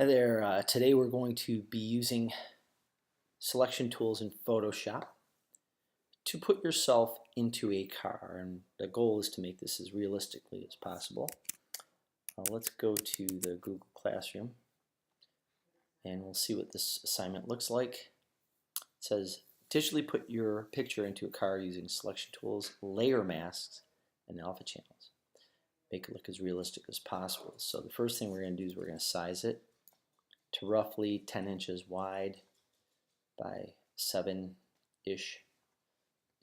Hi there. Today we're going to be using selection tools in Photoshop to put yourself into a car, and the goal is to make this as realistically as possible. Let's go to the Google Classroom and we'll see what this assignment looks like. It says digitally put your picture into a car using selection tools, layer masks, and alpha channels. Make it look as realistic as possible. So the first thing we're going to do is we're going to size it to roughly 10 inches wide by 7-ish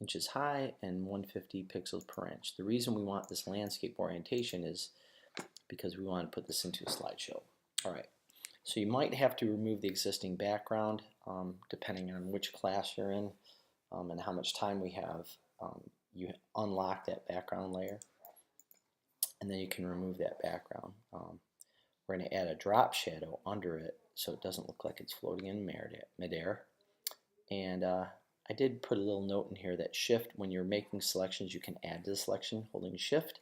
inches high and 150 pixels per inch. The reason we want this landscape orientation is because we want to put this into a slideshow. Alright, so you might have to remove the existing background depending on which class you're in and how much time we have. You unlock that background layer and then you can remove that background. We're going to add a drop shadow under it so it doesn't look like it's floating in midair. And I did put a little note in here that shift, when you're making selections, you can add to the selection holding shift.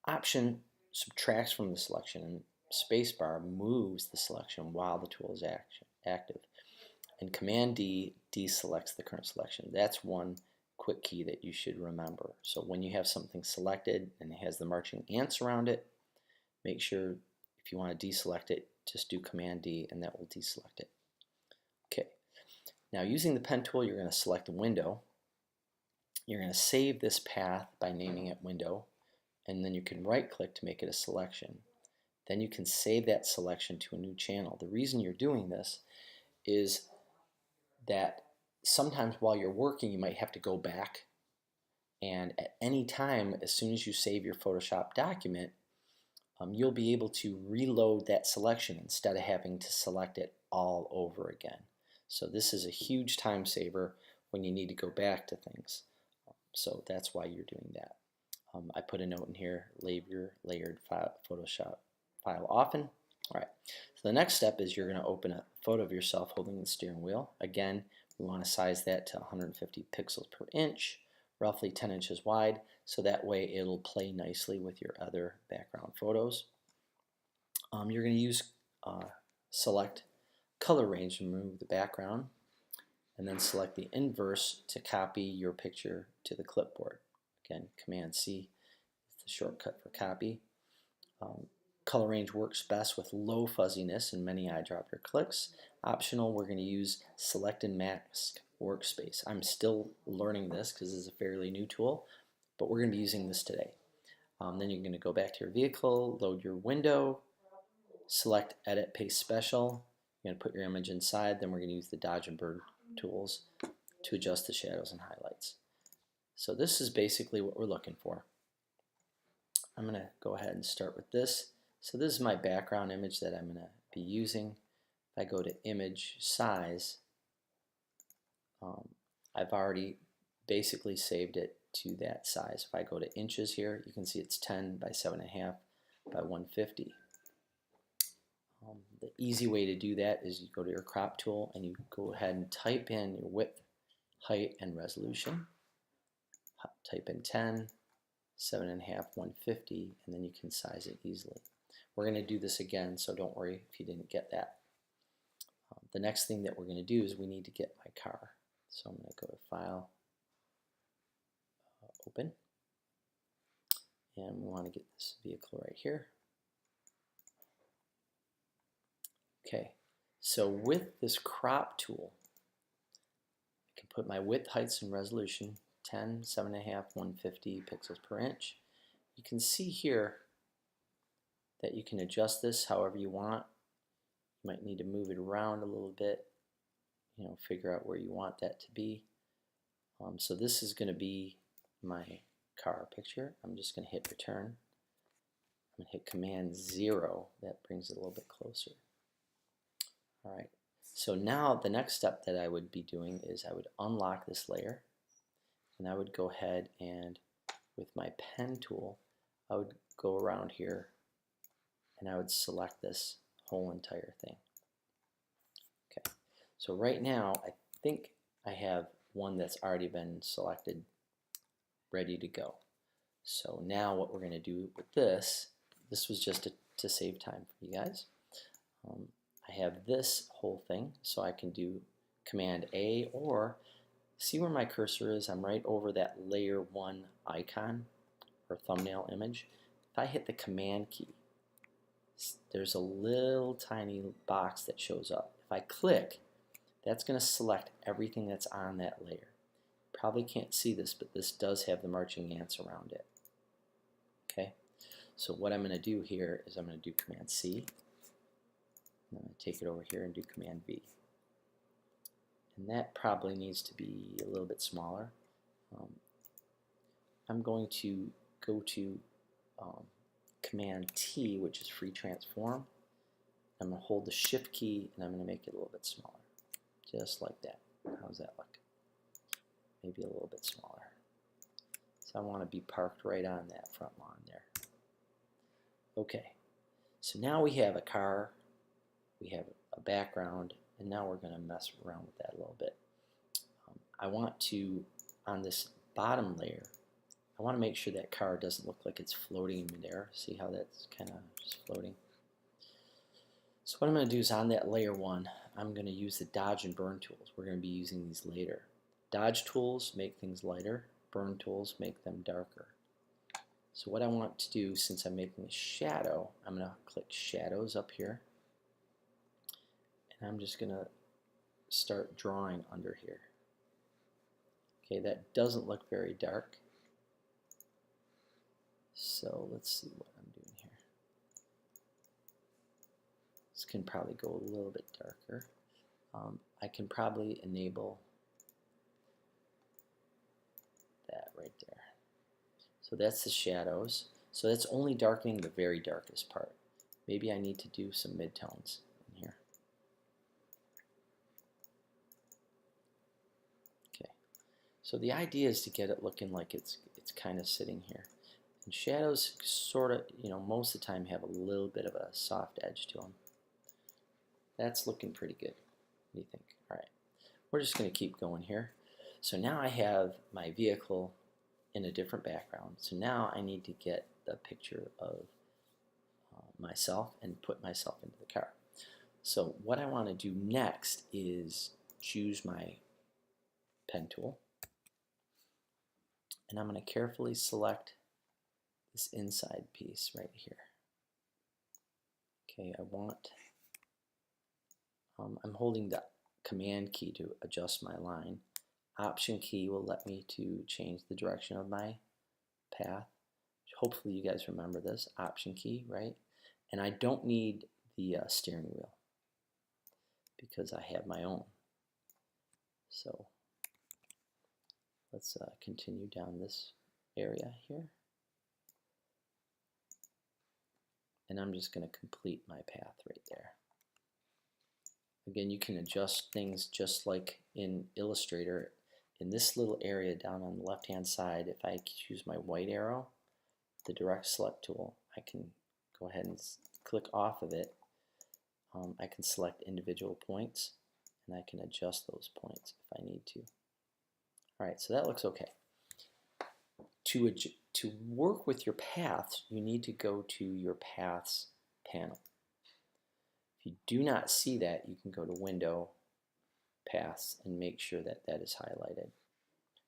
Option subtracts from the selection, and spacebar moves the selection while the tool is active. And Command D deselects the current selection. That's one quick key that you should remember. So when you have something selected and it has the marching ants around it, make sure if you want to deselect it, just do Command D and that will deselect it. Okay. Now using the pen tool, you're going to select a window. You're going to save this path by naming it window, and then you can right click to make it a selection. Then you can save that selection to a new channel. The reason you're doing this is that sometimes while you're working you might have to go back, and at any time as soon as you save your Photoshop document, you'll be able to reload that selection instead of having to select it all over again. So this is a huge time saver when you need to go back to things. So that's why you're doing that. I put a note in here, leave your layered Photoshop file often. Alright, so the next step is you're going to open a photo of yourself holding the steering wheel. Again, we want to size that to 150 pixels per inch, roughly 10 inches wide, so that way it'll play nicely with your other background photos. You're going to use select color range to remove the background, and then select the inverse to copy your picture to the clipboard. Again, Command C is the shortcut for copy. Color range works best with low fuzziness and many eyedropper clicks. Optional, we're going to use select and mask workspace. I'm still learning this because this is a fairly new tool, but we're going to be using this today. Then you're going to go back to your vehicle, load your window, select edit paste special. You're going to put your image inside, then we're going to use the dodge and burn tools to adjust the shadows and highlights. So this is basically what we're looking for. I'm going to go ahead and start with this. So this is my background image that I'm going to be using. If I go to image size, I've already basically saved it to that size. If I go to inches here, you can see it's 10 by 7.5 by 150. The easy way to do that is you go to your crop tool and you go ahead and type in your width, height, and resolution. Type in 10, 7.5, 150, and then you can size it easily. We're going to do this again, so don't worry if you didn't get that. The next thing that we're going to do is we need to get my car. So I'm going to go to File, Open, and we want to get this vehicle right here. Okay, so with this crop tool, I can put my width, heights, and resolution 10, 7.5, 150 pixels per inch. You can see here that you can adjust this however you want. You might need to move it around a little bit, figure out where you want that to be. So this is going to be my car picture. I'm just going to hit return. I'm going to hit Command 0. That brings it a little bit closer. Alright, so now the next step that I would be doing is I would unlock this layer, and I would go ahead and with my pen tool I would go around here and I would select this whole entire thing. Okay, so right now I think I have one that's already been selected, ready to go. So now what we're going to do with this was just to save time for you guys. I have this whole thing, so I can do Command A, or see where my cursor is? I'm right over that layer 1 icon or thumbnail image. If I hit the Command key, there's a little tiny box that shows up. If I click, that's going to select everything that's on that layer. Probably can't see this, but this does have the marching ants around it. Okay, so what I'm going to do here is I'm going to do Command C. I'm going to take it over here and do Command V. And that probably needs to be a little bit smaller. I'm going to go to Command T, which is free transform. I'm going to hold the Shift key and I'm going to make it a little bit smaller. Just like that. How's that look? Maybe a little bit smaller. So I want to be parked right on that front lawn there. Okay, so now we have a car, we have a background, and now we're going to mess around with that a little bit. I want to, on this bottom layer, I want to make sure that car doesn't look like it's floating in midair. See how that's kind of just floating? So what I'm going to do is on that layer 1, I'm going to use the dodge and burn tools. We're going to be using these later. Dodge tools make things lighter, burn tools make them darker. So what I want to do, since I'm making a shadow, I'm going to click shadows up here, and I'm just going to start drawing under here. Okay, that doesn't look very dark. So let's see what I'm doing here. This can probably go a little bit darker. I can probably enable that right there. So that's the shadows. So that's only darkening the very darkest part. Maybe I need to do some midtones in here. Okay. So the idea is to get it looking like it's kind of sitting here. And shadows sort of, most of the time have a little bit of a soft edge to them. That's looking pretty good. What do you think? All right. We're just going to keep going here. So now I have my vehicle in a different background. So now I need to get the picture of myself and put myself into the car. So what I want to do next is choose my pen tool. And I'm going to carefully select this inside piece right here. Okay, I'm holding the Command key to adjust my line. Option key will let me to change the direction of my path. Hopefully you guys remember this. Option key, right? And I don't need the steering wheel because I have my own. So let's continue down this area here. And I'm just going to complete my path right there. Again, you can adjust things just like in Illustrator. In this little area down on the left hand side, if I choose my white arrow, the direct select tool, I can go ahead and click off of it. I can select individual points and I can adjust those points if I need to. Alright, so that looks okay. To work with your paths, you need to go to your Paths panel. If you do not see that, you can go to Window, Paths, and make sure that that is highlighted.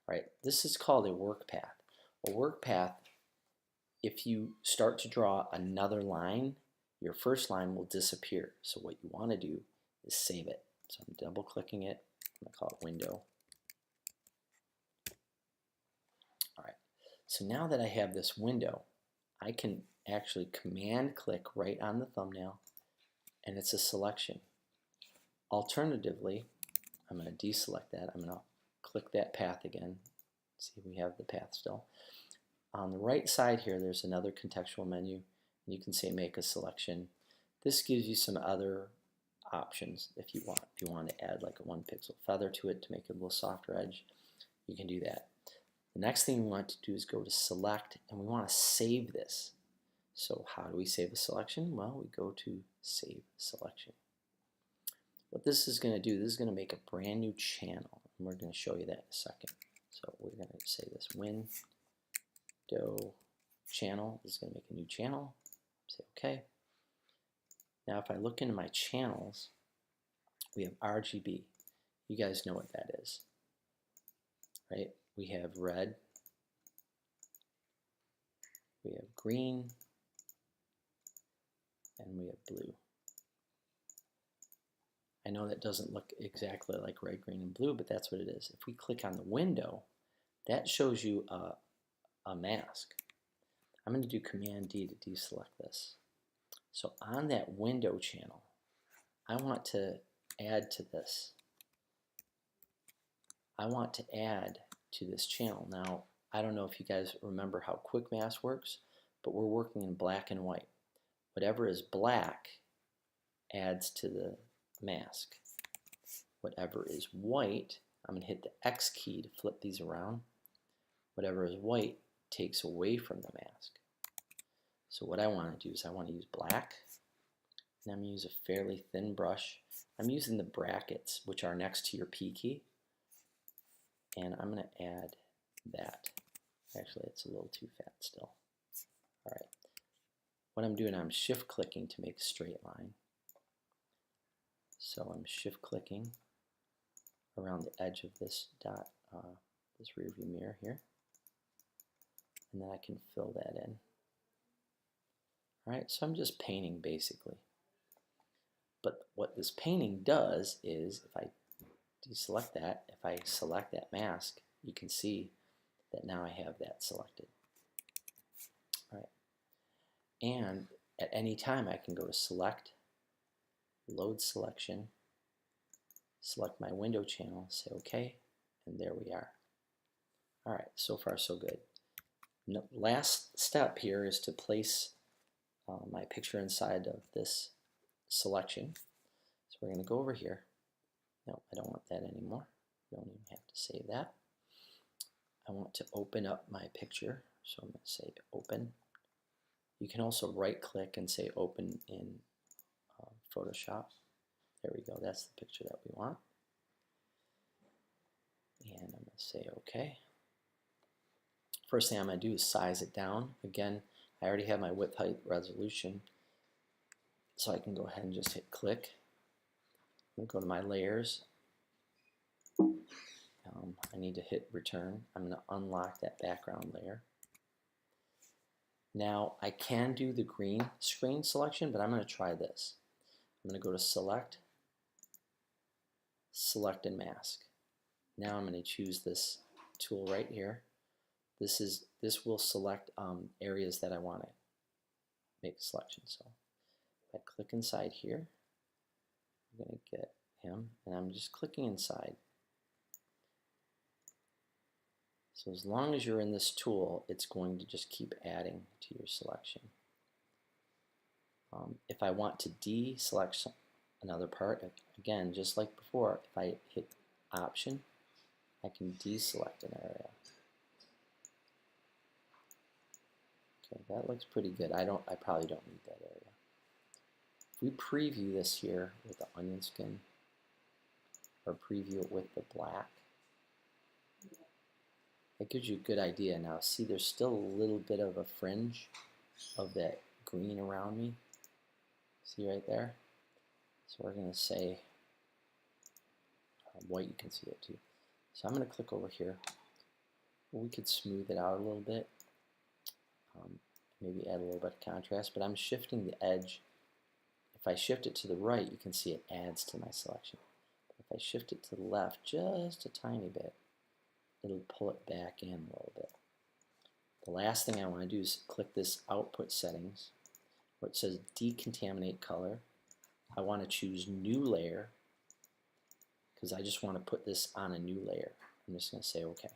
Right, this is called a work path. A work path, if you start to draw another line, your first line will disappear. So what you want to do is save it. So I'm double clicking it. I'm going to call it Window. Alright, so now that I have this window, I can actually Command click right on the thumbnail and it's a selection. Alternatively, I'm going to deselect that. I'm going to click that path again. See, we have the path still. On the right side here, there's another contextual menu. And you can say make a selection. This gives you some other options if you want. If you want to add like a 1 pixel feather to it to make it a little softer edge, you can do that. The next thing we want to do is go to select and we want to save this. So how do we save a selection? Well, we go to Save Selection. What this is going to do, this is going to make a brand new channel. And we're going to show you that in a second. So we're going to say this Window Channel. This is going to make a new channel. Say OK. Now if I look into my channels, we have RGB. You guys know what that is, right? We have red, we have green, and we have blue. I know that doesn't look exactly like red, green, and blue, but that's what it is. If we click on the window, that shows you a mask. I'm going to do Command D to deselect this. So on that window channel, I want to add to this. I want to add to this channel. Now, I don't know if you guys remember how Quick Mask works, but we're working in black and white. Whatever is black adds to the mask. Whatever is white, I'm going to hit the X key to flip these around. Whatever is white takes away from the mask. So what I want to do is I want to use black, and I'm going to use a fairly thin brush. I'm using the brackets, which are next to your P key, and I'm going to add that. Actually, it's a little too fat still. All right. What I'm doing, I'm shift clicking to make a straight line. So I'm shift clicking around the edge of this dot, this rear view mirror here, and then I can fill that in. All right, so I'm just painting basically. But what this painting does is, if I deselect that, if I select that mask, you can see that now I have that selected. All right, and at any time I can go to Select, Load Selection, select my window channel, say OK, and there we are. All right, so far so good. Last step here is to place my picture inside of this selection. So we're going to go over here. No, I don't want that anymore. Don't even have to save that. I want to open up my picture, so I'm going to say Open. You can also right click and say Open in Photoshop. There we go, that's the picture that we want. And I'm going to say OK. First thing I'm going to do is size it down. Again, I already have my width, height, resolution, so I can go ahead and just hit click. I'm going to go to my layers. I need to hit return. I'm going to unlock that background layer. Now I can do the green screen selection, but I'm going to try this. I'm going to go to Select, Select and Mask. Now I'm going to choose this tool right here. This will select areas that I want to make a selection. So if I click inside here, I'm going to get him, and I'm just clicking inside. So as long as you're in this tool, it's going to just keep adding to your selection. If I want to deselect another part, again, just like before, if I hit Option, I can deselect an area. Okay, that looks pretty good. I probably don't need that area. If we preview this here with the onion skin, or preview it with the black, that gives you a good idea. Now see, there's still a little bit of a fringe of that green around me. See right there? So we're going to say white, you can see it too. So I'm going to click over here. We could smooth it out a little bit. Maybe add a little bit of contrast, but I'm shifting the edge. If I shift it to the right, you can see it adds to my selection. If I shift it to the left just a tiny bit, it'll pull it back in a little bit. The last thing I want to do is click this output settings where it says decontaminate color. I want to choose new layer because I just want to put this on a new layer. I'm just going to say OK.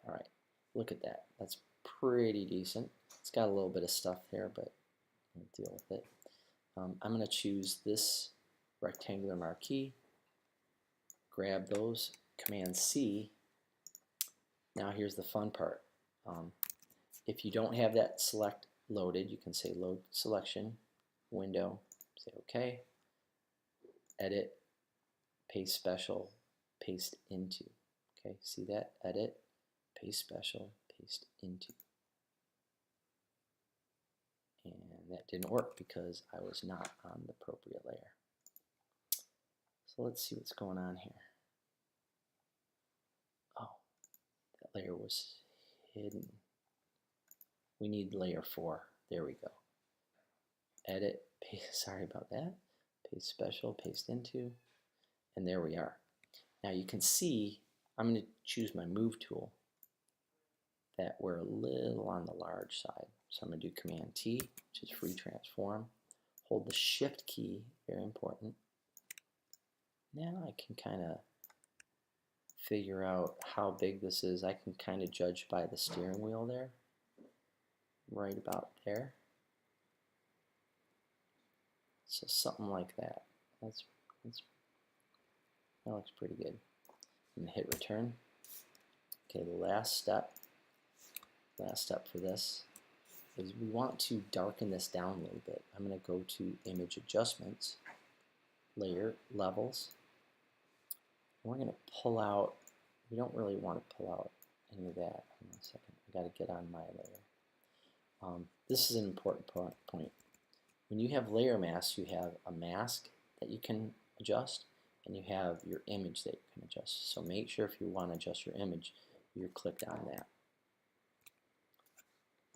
All right, look at that. That's pretty decent. It's got a little bit of stuff there, but I'll deal with it. I'm going to choose this rectangular marquee, grab those, Command C. Now here's the fun part. If you don't have that select loaded, you can say Load Selection, Window, say OK, Edit, Paste Special, Paste Into. Okay, see that? Edit, Paste Special, Paste Into. And that didn't work because I was not on the appropriate layer. So let's see what's going on here. Oh, that layer was hidden. We need layer 4. There we go. Edit, paste, sorry about that. Paste special, paste into, and there we are. Now you can see I'm going to choose my move tool that we're a little on the large side. So I'm going to do Command T, which is free transform. Hold the Shift key, very important. Now I can kind of figure out how big this is. I can kind of judge by the steering wheel there, right about there. So something like that. That looks pretty good. I'm going to hit return. Okay, the last step for this is we want to darken this down a little bit. I'm going to go to Image Adjustments, Layer, Levels. And we're going to pull out, we don't really want to pull out any of that. Hang on a second, I've got to get on my layer. This is an important point. When you have layer masks, you have a mask that you can adjust, and you have your image that you can adjust. So make sure if you want to adjust your image, you're clicked on that.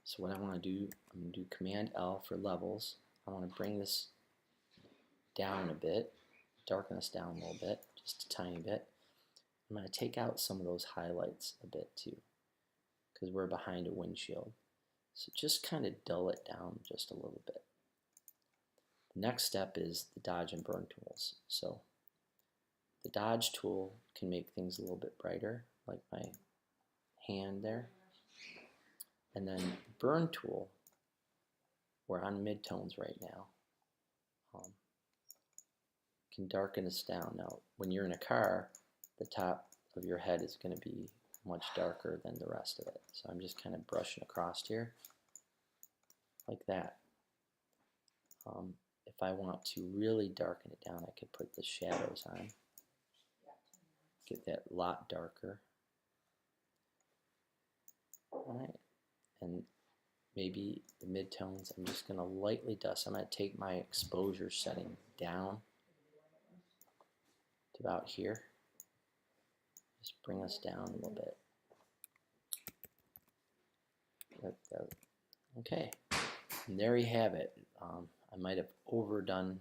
So what I want to do, I'm going to do Command L for levels. I want to bring this down a bit, darken this down a little bit, just a tiny bit. I'm going to take out some of those highlights a bit too, because we're behind a windshield. So just kind of dull it down just a little bit. The next step is the dodge and burn tools. So the dodge tool can make things a little bit brighter, like my hand there. And then the burn tool, we're on midtones right now, can darken this down. Now, when you're in a car, the top of your head is going to be much darker than the rest of it. So I'm just kind of brushing across here, like that. If I want to really darken it down, I could put the shadows on, get that a lot darker. All right, and maybe the midtones, I'm just going to lightly dust. I'm going to take my exposure setting down to about here. Just bring us down a little bit. Okay, and there you have it. I might have overdone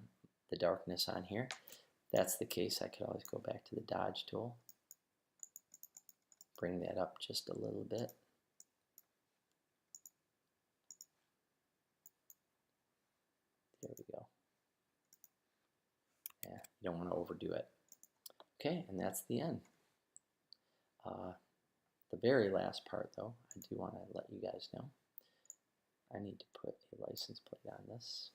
the darkness on here. If that's the case, I could always go back to the dodge tool, bring that up just a little bit. There we go. Yeah, you don't want to overdo it. Okay, and that's the end. The very last part, though, I do want to let you guys know. I need to put a license plate on this.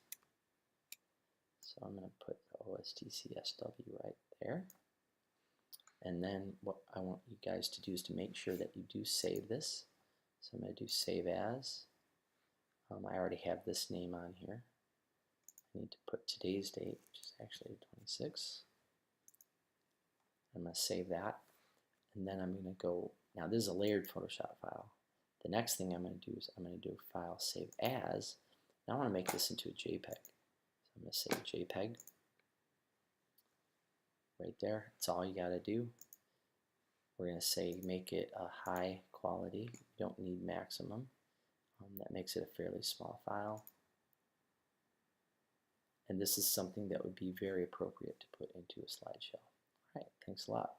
So I'm going to put the OSTC SW right there. And then what I want you guys to do is to make sure that you do save this. So I'm going to do Save As. I already have this name on here. I need to put today's date, which is actually 26. I'm going to save that. And then I'm going to go, now this is a layered Photoshop file. The next thing I'm going to do is I'm going to do File, Save As. Now I want to make this into a JPEG. So I'm going to say JPEG. Right there, that's all you got to do. We're going to say make it a high quality. You don't need maximum. That makes it a fairly small file. And this is something that would be very appropriate to put into a slideshow. All right, thanks a lot.